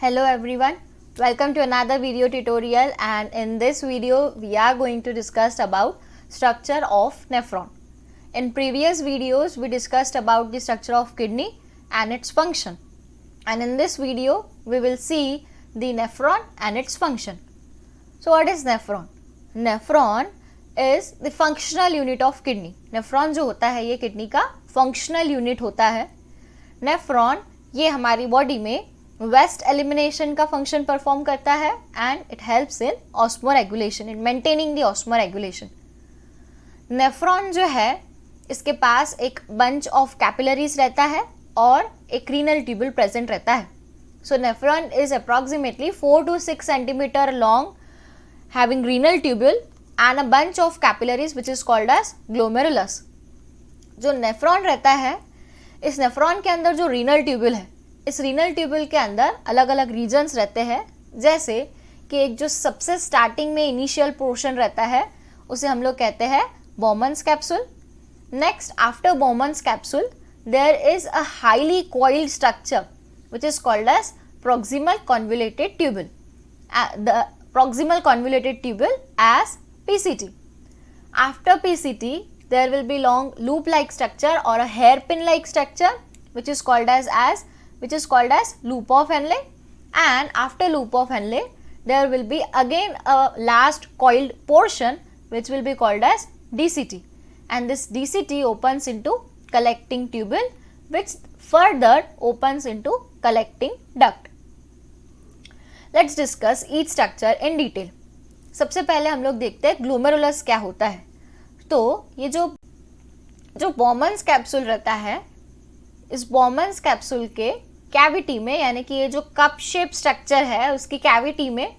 Hello everyone, welcome to another video tutorial, and in this video we are going to discuss about structure of nephron. In previous videos we discussed about the structure of kidney and its function, and in this video we will see the nephron and its function. So what is nephron? Nephron is the functional unit of kidney. Nephron जो होता है ये kidney का functional unit होता है. Nephron ये हमारी body में वेस्ट एलिमिनेशन का फंक्शन परफॉर्म करता है and it helps in osmoregulation, in maintaining the osmoregulation. Nephron जो है इसके पास एक बंच ऑफ कैपिलरीज रहता है और एक रीनल ट्यूबुल प्रेजेंट रहता है. So nephron is approximately 4 to 6 centimetre long, having renal tubule and a bunch of capillaries which is called as glomerulus. जो नेफ्रॉन रहता है, इस नेफ्रॉन के अंदर जो रीनल ट्यूबुल है, इस रीनल ट्यूबुल के अंदर अलग अलग रीजन्स रहते हैं. जैसे कि एक जो सबसे स्टार्टिंग में इनिशियल पोर्शन रहता है उसे हम लोग कहते हैं Bowman's capsule. Next, after Bowman's capsule there is a highly coiled structure which is called as proximal convoluted tubule. The proximal convoluted tubule as PCT. After PCT there will be long loop like structure or a hairpin like structure which is called as loop of Henle, and after loop of Henle there will be again a last coiled portion which will be called as DCT, and this DCT opens into collecting tubule which further opens into collecting duct. Let's discuss each structure in detail. सबसे पहले हम लोग देखते हैं glomerulus क्या होता है. तो ये जो बॉमन्स कैप्सूल रहता है, इस बॉमन्स कैप्सूल के कैविटी में, यानी कि ये जो कप शेप स्ट्रक्चर है उसकी कैविटी में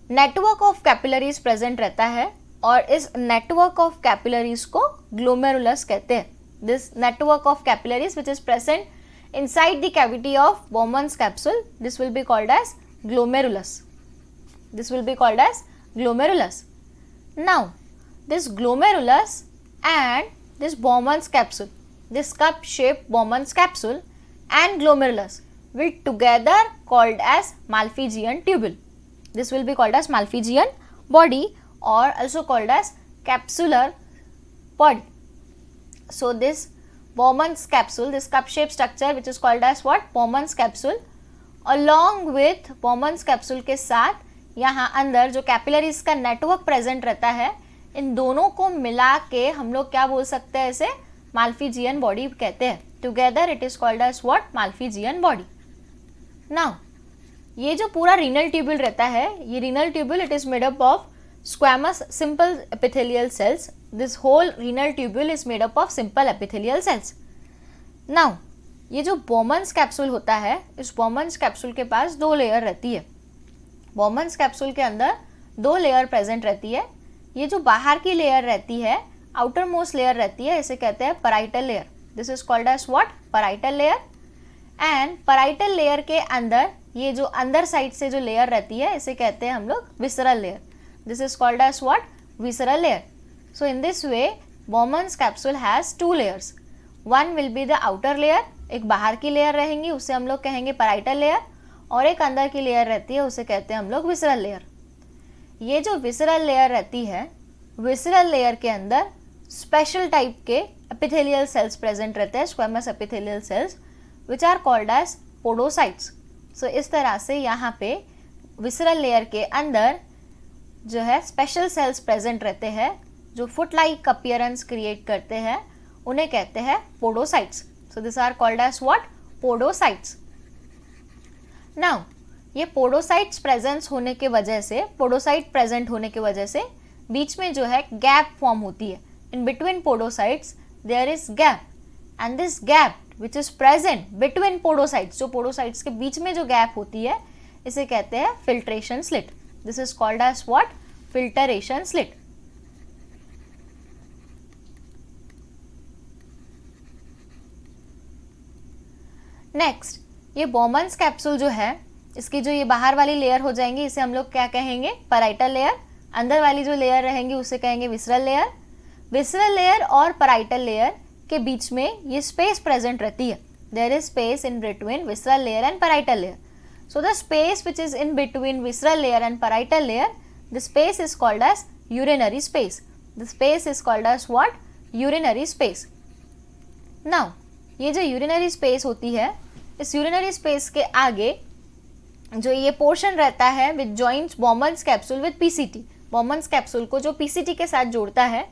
नेटवर्क ऑफ कैपिलरीज प्रेजेंट रहता है और इस नेटवर्क ऑफ कैपिलरीज को ग्लोमेरुलस कहते हैं. This network of capillaries which is present inside the cavity of Bowman's capsule, this will be called as glomerulus. This will be called as glomerulus. Now this glomerulus and this Bowman's capsule, this cup shaped Bowman's capsule and glomerulus will together called as Malpighian tubule. This will be called as Malpighian body or also called as capsular body. So this Bowman's capsule, this cup shaped structure which is called as what? Bowman's capsule, along with Bowman's capsule के साथ यहाँ अंदर जो capillaries का network present रहता है, इन दोनों को मिला के हम लोग क्या बोल सकते हैं, इसे माल्फिजियन बॉडी कहते हैं. Together it is called as what? Malpighian body. Now ये जो पूरा रीनल ट्यूबुल रहता है, ये renal tubule it is made up of squamous simple epithelial cells. This whole renal tubule is made up of simple epithelial cells. Now ये जो बॉमन्स capsule होता है, इस बॉमन्स कैप्सूल के पास दो लेयर रहती है. बॉमन्स कैप्सूल के अंदर दो लेयर प्रेजेंट रहती है. ये जो बाहर की लेयर रहती है, आउटर मोस्ट लेयर रहती है, इसे कहते हैं parietal layer. This is called as what? Parietal layer. And parietal layer के अंदर ये जो अंदर साइड से जो लेयर रहती है, इसे कहते हैं हम लोग visceral layer. This is called as what? Visceral layer. So in this way Bowman's capsule has two layers. One will be the outer layer, एक बाहर की लेयर रहेंगी, उसे हम लोग कहेंगे पैराइटल लेयर, और एक अंदर की लेयर रहती है, उसे कहते हैं हम लोग विसरल लेयर. ये जो विसरल लेयर रहती है, विसरल लेयर के अंदर स्पेशल टाइप के एपिथेलियल सेल्स प्रेजेंट रहते हैं, squamous epithelial cells which are called as podocytes. So इस तरह से यहाँ पे विसरल लेयर के अंदर जो है स्पेशल सेल्स प्रेजेंट रहते हैं जो फुट लाइक अपीयरेंस क्रिएट करते हैं, उन्हें कहते हैं podocytes. So this are called as what? Podocytes. Now ये पोडोसाइट्स प्रेजेंस होने के वजह से, पोडोसाइट प्रेजेंट होने की वजह से बीच में जो है गैप फॉर्म होती है. In between podocytes there is gap, and this gap which is present between podocytes, जो पोडोसाइट्स के बीच में जो गैप होती है, इसे कहते हैं filtration slit. This is called as what? Filtration slit. Next, ये बॉमन्स कैप्सूल जो है, इसकी जो ये बाहर वाली लेयर हो जाएंगी, इसे हम लोग क्या कहेंगे? Parietal layer. अंदर वाली जो लेयर रहेंगी उसे कहेंगे विसरल लेयर. विसरल लेयर और पैराइटल लेयर के बीच में ये स्पेस प्रेजेंट रहती है. There is space in between visceral layer and parietal layer. So the space which is in between visceral layer and parietal layer, the space is called as urinary space. The space is called as what? Urinary space. Now ये जो urinary space होती है, इस urinary space के आगे जो ये portion रहता है with joints Bowman's capsule with PCT, Bowman's capsule को जो पीसीटी के साथ जोड़ता है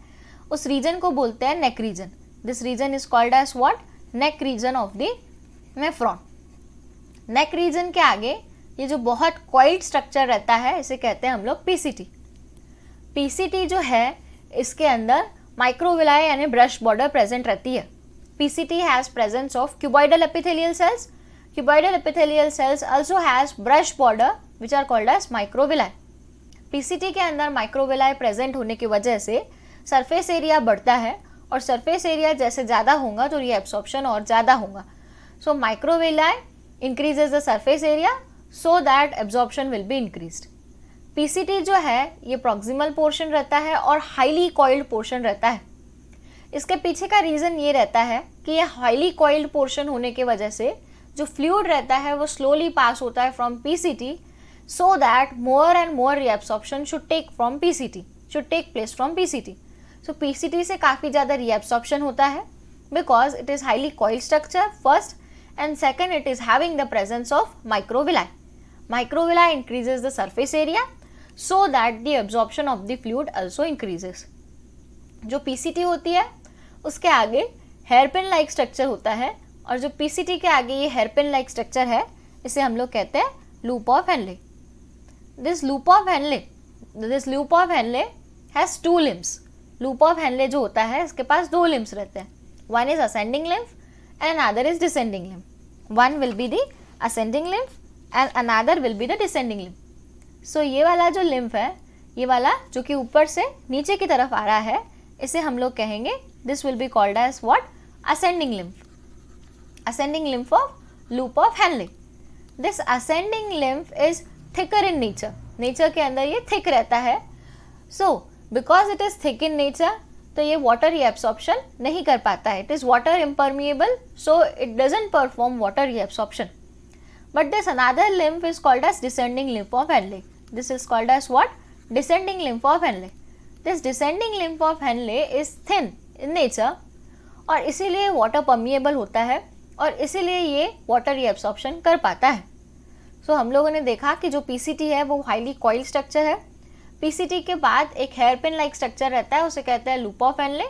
उस रीजन को बोलते हैं neck region. This region is called as what? Neck region of the nephron. Neck region के आगे ये जो बहुत कॉइल्ड स्ट्रक्चर रहता है इसे कहते हैं हम लोग पीसीटी. पीसीटी जो है इसके अंदर माइक्रोविलाई यानी ब्रश बॉर्डर प्रेजेंट रहती है. PCT has presence of cuboidal epithelial cells. Cuboidal epithelial cells also has brush border which are called as microvilli. PCT के अंदर microvilli present होने की वजह से surface area बढ़ता है और surface area जैसे ज़्यादा होगा तो reabsorption और ज़्यादा होगा. So microvilli increases the surface area so that absorption will be increased. PCT जो है ये proximal portion रहता है और highly coiled portion रहता है. इसके पीछे का रीज़न ये रहता है कि ये हाईली कॉइल्ड पोर्शन होने की वजह से जो फ्लूइड रहता है वो स्लोली पास होता है from PCT so that more and more reabsorption should take place from PCT. So PCT से काफ़ी ज़्यादा रीएब्सॉर्प्शन होता है because it is highly coiled structure first, and second it is having the presence of microvilli. Microvilli increases the surface area so that the absorption of the fluid also increases. जो PCT होती है उसके आगे hairpin like structure होता है और जो PCT के आगे ये हेयरपिन लाइक स्ट्रक्चर है इसे हम लोग कहते हैं loop of Henle. This loop of Henle has two limbs. Loop of Henle जो होता है इसके पास दो लिम्स रहते हैं. One is ascending limb and another is descending limb. One will be the ascending limb and another will be the descending limb. So ये वाला जो लिम्फ है, ये वाला जो कि ऊपर से नीचे की तरफ आ रहा है, इसे हम लोग कहेंगे this will be called as what? Ascending lymph. Ascending lymph of loop of Henle. This ascending lymph is thicker in nature. Nature के अंदर ये thick रहता है. So because it is thick in nature, तो ये water reabsorption नहीं कर पाता है. It is water impermeable, so it doesn't perform water reabsorption. But this another lymph is called as descending lymph of Henle. This is called as what? Descending lymph of Henle. This descending lymph of Henle is thin in nature और इसीलिए water permeable होता है और इसीलिए ये water reabsorption कर पाता है. सो हम लोगों ने देखा कि जो पीसीटी है वो हाईली कॉइल्ड स्ट्रक्चर है. पीसीटी के बाद एक हेयरपिन लाइक स्ट्रक्चर रहता है, उसे कहते हैं लूप ऑफ हेनले.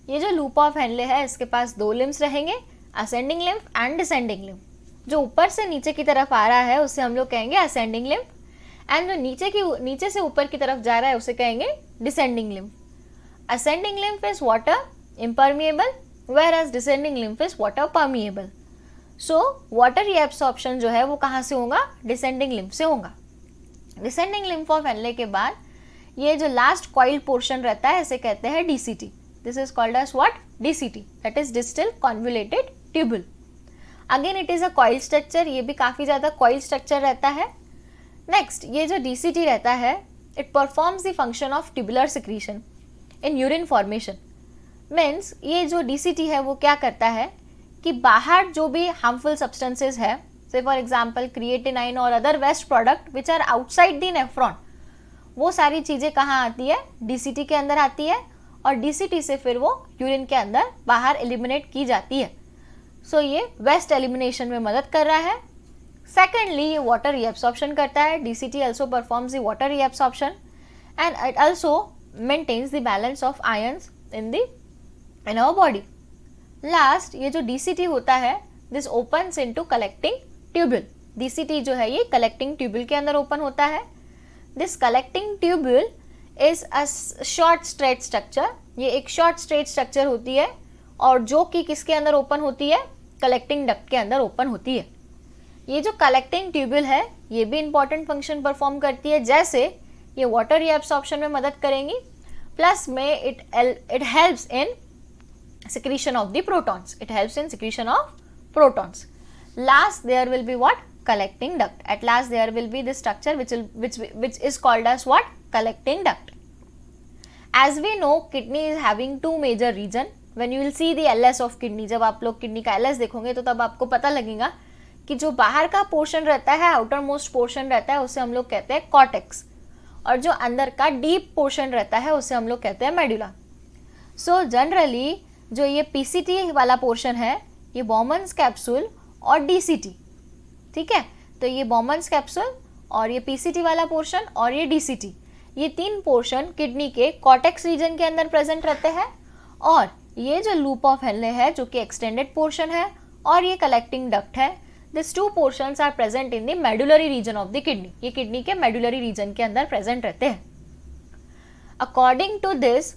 ये जो लूप ऑफ हेनले है इसके पास दो लिम्स रहेंगे, ascending limb and descending lymph. जो ऊपर से नीचे की तरफ आ रहा है उसे हम लोग कहेंगे असेंडिंग लिम्फ एंड जो नीचे से ऊपर की तरफ जा रहा है उसे कहेंगे descending lymph. Ascending lymph is water impermeable whereas descending lymph is water permeable. So water reabsorption जो है वो कहाँ से होगा? Descending lymph से होगा. Descending lymph of Henle के बाद ये जो लास्ट coiled portion रहता है इसे कहते हैं DCT. This is called as what? DCT. That is distal convoluted tubule. Again it is a coiled structure. ये भी काफ़ी ज़्यादा coiled structure रहता है. Next ये जो DCT रहता है it performs the function of tubular secretion in urine formation. Means ये जो डीसीटी है वो क्या करता है कि बाहर जो भी हार्मफुल सब्सटेंसेज है, से फॉर एग्जांपल क्रिएटिनाइन और other waste product which are outside the nephron, वो सारी चीज़ें कहाँ आती है? डीसीटी के अंदर आती है और डीसीटी से फिर वो यूरिन के अंदर बाहर एलिमिनेट की जाती है. सो ये वेस्ट एलिमिनेशन में मदद कर रहा है. सेकेंडली ये वाटर रीअब्सॉर्प्शन करता है. DCT also performs the water reabsorption and it also maintains the balance of ions in our body. Last ये जो DCT होता है this opens into collecting tubule. DCT जो है ये collecting tubule के अंदर open होता है. This collecting tubule is a short straight structure. ये एक short straight structure होती है और जो कि किसके अंदर open होती है? collecting duct के अंदर open होती है. ये जो collecting tubule है ये भी important function perform करती है, जैसे ये वाटर रीअब्सॉर्प्शन में मदद करेंगी, प्लस में it helps in secretion of the protons. It helps in secretion of protons. Last there will be what? Collecting duct. At last there will be this structure which is called as what? Collecting duct. As we know, kidney is having two major region. When you will see the LS of kidney, जब आप लोग kidney का LS देखोगे तो तब आपको पता लगेगा कि जो बाहर का पोर्शन रहता है, आउटर मोस्ट पोर्शन रहता है, उसे हम लोग कहते हैं कॉर्टेक्स, और जो अंदर का डीप पोर्शन रहता है उसे हम लोग कहते हैं मेडुला। सो जनरली जो ये पीसीटी वाला पोर्शन है, ये बॉमन्स कैप्सूल और डीसीटी, ठीक है, तो ये बॉमन्स कैप्सूल और ये पीसीटी वाला पोर्शन और ये डीसीटी, ये तीन पोर्शन किडनी के कॉर्टेक्स रीजन के अंदर प्रेजेंट रहते हैं, और ये जो लूप ऑफ हेनले है जो कि एक्सटेंडेड पोर्शन है और ये कलेक्टिंग डक्ट है, this two portions are present in the medullary region of the kidney, ये किडनी के मेडुलरी रीजन के अंदर प्रेजेंट रहते हैं। अकॉर्डिंग टू दिस,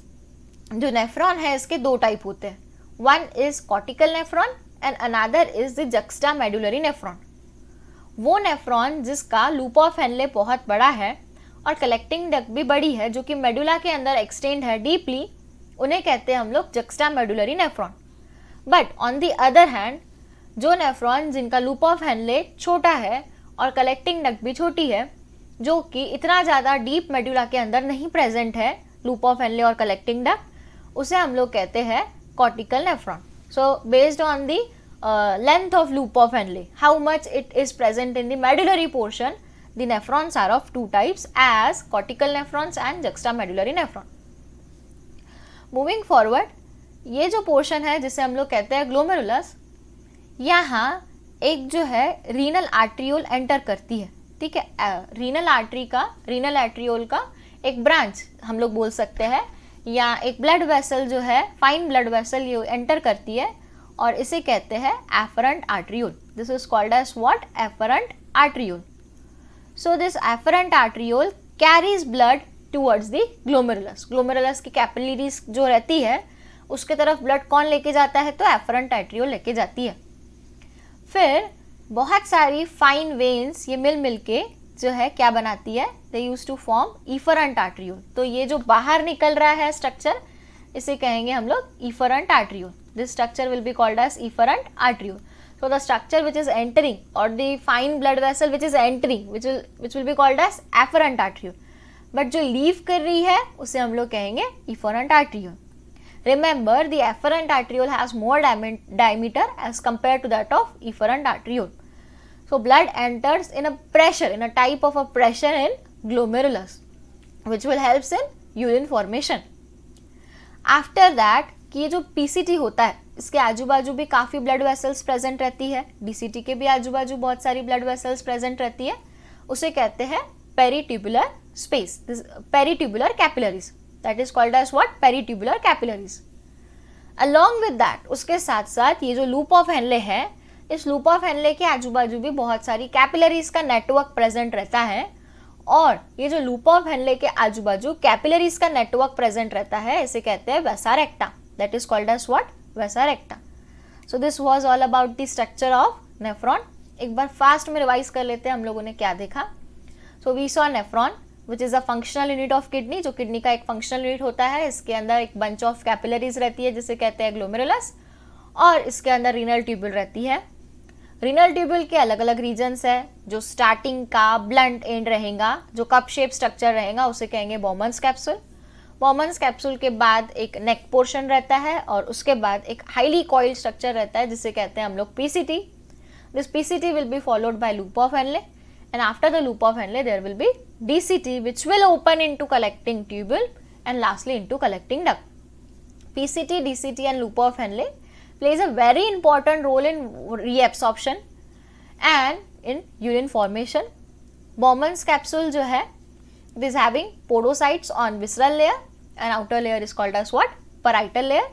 जो नेफ्रॉन है इसके दो टाइप होते हैं, one is cortical nephron and another is the juxtamedullary nephron. वो नेफ्रॉन जिसका लूप ऑफ हेनले बहुत बड़ा है और कलेक्टिंग डक्ट भी बड़ी है, जो कि मेडुला के अंदर एक्सटेंड है डीपली, उन्हें कहते हैं हम लोग juxta medullary nephron. But on the other hand, जो नेफ्रॉन जिनका लूप ऑफ हेनले छोटा है और कलेक्टिंग डक्ट भी छोटी है, जो कि इतना ज़्यादा डीप मेडुला के अंदर नहीं प्रेजेंट है, लूप ऑफ हेनले और कलेक्टिंग डक्ट, उसे हम लोग कहते हैं cortical nephron. So based on the length of loop of Henle, how much it is present in the medullary portion, the nephrons are of two types as cortical nephrons and juxtamedullary nephron. Moving forward, ये जो portion है जिसे हम लोग कहते हैं glomerulus, यहाँ एक जो है रीनल आर्ट्रियोल एंटर करती है, ठीक है, रीनल आर्ट्रियोल का एक ब्रांच हम लोग बोल सकते हैं, या एक ब्लड वेसल जो है, फाइन ब्लड वेसल, ये एंटर करती है और इसे कहते हैं afferent arteriole. This is called as what? Afferent arteriole. So this afferent arteriole carries blood towards the glomerulus. Glomerulus की कैपिलरीज जो रहती है उसके तरफ ब्लड कौन लेके जाता है? तो एफरेंट आर्ट्रियोल लेके जाती है। फिर बहुत सारी फाइन वेन्स ये मिल के जो है क्या बनाती है? They use to form efferent arteriole. तो ये जो बाहर निकल रहा है स्ट्रक्चर, इसे कहेंगे हम लोग efferent arteriole. This structure will be called as efferent arteriole. So the structure which is entering, or the fine blood vessel which is entering, which will be called as afferent arteriole. But जो leave कर रही है उसे हम लोग कहेंगे efferent arteriole. Remember, the afferent arteriole has more diameter as compared to that of efferent arteriole. So blood enters in a pressure, in a type of a pressure in glomerulus, which will helps in urine formation. After that, कि ये जो PCT होता है इसके आजू बाजू भी काफ़ी ब्लड वेसल्स प्रेजेंट रहती है, डीसीटी के भी आजू बाजू बहुत सारी ब्लड वेसल्स प्रेजेंट रहती है, उसे कहते हैं peritubular space, peritubular capillaries, that is called as what? Peritubular capillaries. Along with that, उसके साथ साथ ये जो लूप ऑफ हेनले है, इस लूप ऑफ हेनले के आजू बाजू भी बहुत सारी कैपिलरीज का नेटवर्क प्रेजेंट रहता है, और ये जो लूप ऑफ हेनले के आजू बाजू कैपिलरीज का नेटवर्क प्रेजेंट रहता है, इसे कहते हैं वेसा रेक्टा, that is called as what? Vasa recta. So this was all about the structure of nephron. एक बार फास्ट में रिवाइज कर लेते हैं हम लोगों ने क्या देखा. So we saw nephron which is a functional unit of kidney, जो किडनी का एक फंक्शनल यूनिट होता है. इसके अंदर एक बंच ऑफ कैपिलरीज रहती है जिसे कहते हैं ग्लोमेरुलस, और इसके अंदर रीनल ट्यूब्यूल रहती है. रीनल ट्यूब्यूल के अलग अलग रीजन्स है. जो स्टार्टिंग का ब्लंट एंड रहेगा, जो कप शेप स्ट्रक्चर रहेगा, उसे कहेंगे बॉमन्स कैप्सूल. बॉमन्स कैप्सूल के बाद एक नेक पोर्शन रहता है, और उसके बाद एक हाईली कॉइल स्ट्रक्चर रहता है जिसे कहते हैं हम लोग PCT. This PCT will be followed by loop of Henle, and after the loop of Henle there will be DCT which will open into collecting tubule and lastly into collecting duct. PCT, DCT and loop of Henle plays a very important role in reabsorption and in urine formation. Bowman's capsule जो है, it is having podocytes on visceral layer, and outer layer is called as what? Parietal layer,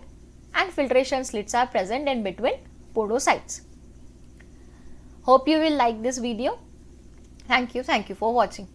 and filtration slits are present in between podocytes. Hope you will like this video. Thank you for watching.